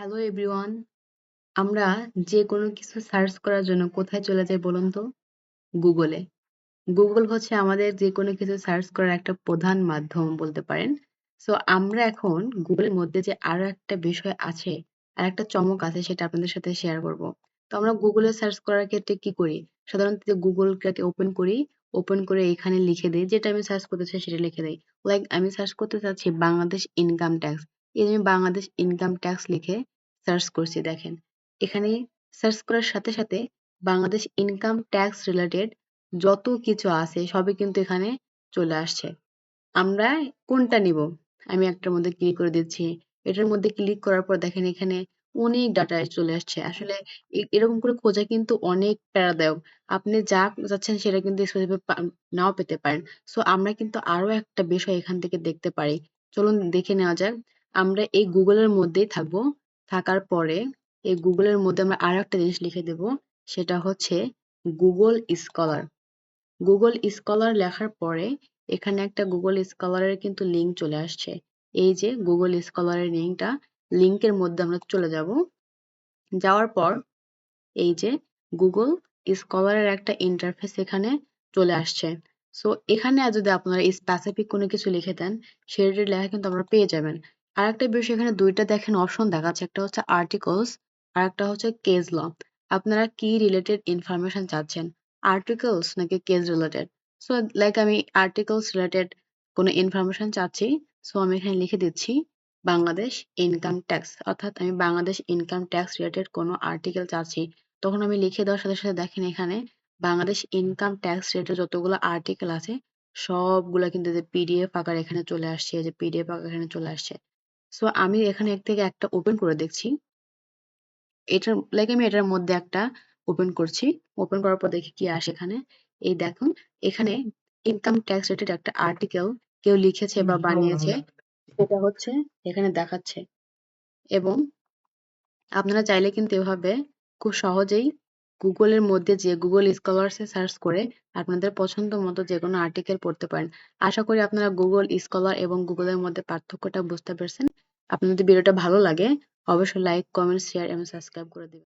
Hello everyone. আমরা যে কোনো কিছু সার্চ করার জন্য কোথায় চলে যাই বলুন তো? গুগলে। গুগল হচ্ছে আমাদের যে কোনো কিছু সার্চ করার একটা প্রধান মাধ্যম বলতে পারেন। সো আমরা এখন গুগলের মধ্যে যে আরো একটা বিষয় আছে, আর একটা চমক আছে সেটা আপনাদের সাথে শেয়ার করব। তো আমরা গুগলে সার্চ করার ক্ষেত্রে কি করি? সাধারণত যে গুগলটাকে ওপেন করি, ওপেন করে এখানে লিখে দেই, যেটা আমি সার্চ করতে চাই সেটা লিখে দেই। লাইক আমি সার্চ করতে চাচ্ছি বাংলাদেশ ইনকাম ট্যাক্স। এই যে আমি বাংলাদেশ ইনকাম ট্যাক্স লিখে সার্চ করছি দেখেন। এখানে সার্চ করার সাথে সাথে বাংলাদেশ ইনকাম ট্যাক্স রিলেটেড যত কিছু আছে সবই কিন্তু এখানে চলে আসছে। আমরা কোনটা নিব? আমি একটার মধ্যে ক্লিক করে দিচ্ছি। এটার মধ্যে ক্লিক করার পর দেখেন এখানে অনেক ডাটা চলে আসছে। আসলে এরকম করে খোঁজা কিন্তু অনেক প্যারাদায়ক। আপনি যা চাচ্ছেন সেটা কিন্তু স্পেসিফিক নাও পেতে পারেন। সো আমরা কিন্তু আরো একটা বিষয় এখান থেকে দেখতে পারি। চলুন দেখে নেওয়া যাক। আমরা এই গুগলের মধ্যেই থাকবো। থাকার পরে এই গুগলের মধ্যে আমরা আরো একটা জিনিস লিখে দেব। সেটা হচ্ছে গুগল স্কলার। গুগল স্কলার লেখার পরে এখানে একটা গুগল স্কলারের কিন্তু লিঙ্ক চলে আসছে। এই যে গুগল স্কলারের লিঙ্কটা, লিঙ্কের মধ্যে আমরা চলে যাব। যাওয়ার পর এই যে গুগল স্কলারের একটা ইন্টারফেস এখানে চলে আসছে। সো এখানে যদি আপনারা স্পেসিফিক কোনো কিছু লিখে দেন, সেটার লেখা কিন্তু আপনারা পেয়ে যাবেন। আর একটা বিষয় এখানে দুইটা দেখেন অপশন দেখাচ্ছে, একটা হচ্ছে আর্টিকলস আর একটা হচ্ছে কেস ল। আপনারা কি রিলেটেড ইনফরমেশন চাচ্ছেন, আর্টিকলস নাকি কেস রিলেটেড? সো লাইক আমি আর্টিকলস রিলেটেড কোনো ইনফরমেশন চাচ্ছি। সো আমি এখানে লিখে দিচ্ছি বাংলাদেশ ইনকাম ট্যাক্স, অর্থাৎ আমি বাংলাদেশ ইনকাম ট্যাক্স রিলেটেড কোনো আর্টিকেল চাচ্ছি। তখন আমি লিখে দেওয়ার সাথে সাথে দেখেন এখানে বাংলাদেশ ইনকাম ট্যাক্স রেটের যতগুলো আর্টিকেল আছে সবগুলা কিন্তু যে পিডিএফ আকারে এখানে চলে আসছে, এই যে পিডিএফ আকারে এখানে চলে আসছে। সো আমি এখানে এক থেকে একটা ওপেন করে দেখছি। এটার লাইক আমি এটার মধ্যে একটা ওপেন করছি। ওপেন করার পর দেখি কি আসে এখানে। এই দেখুন এখানে ইনকাম ট্যাক্স রেটেড একটা আর্টিকেল কেউ লিখেছে বা বানিয়েছে, সেটা হচ্ছে এখানে দেখাচ্ছে। এবং আপনারা চাইলে কিন্তু এভাবে খুব সহজেই গুগলের মধ্যে যেয়ে গুগল স্কলার্সে সার্চ করে আপনাদের পছন্দ মতো যেকোনো আর্টিকেল পড়তে পারেন। আশা করি আপনারা গুগল স্কলার এবং গুগলের মধ্যে পার্থক্যটা বুঝতে পেরেছেন। আপনাদের যদি ভিডিওটা ভালো লাগে অবশ্যই লাইক, কমেন্ট, শেয়ার এবং সাবস্ক্রাইব করে দিবেন।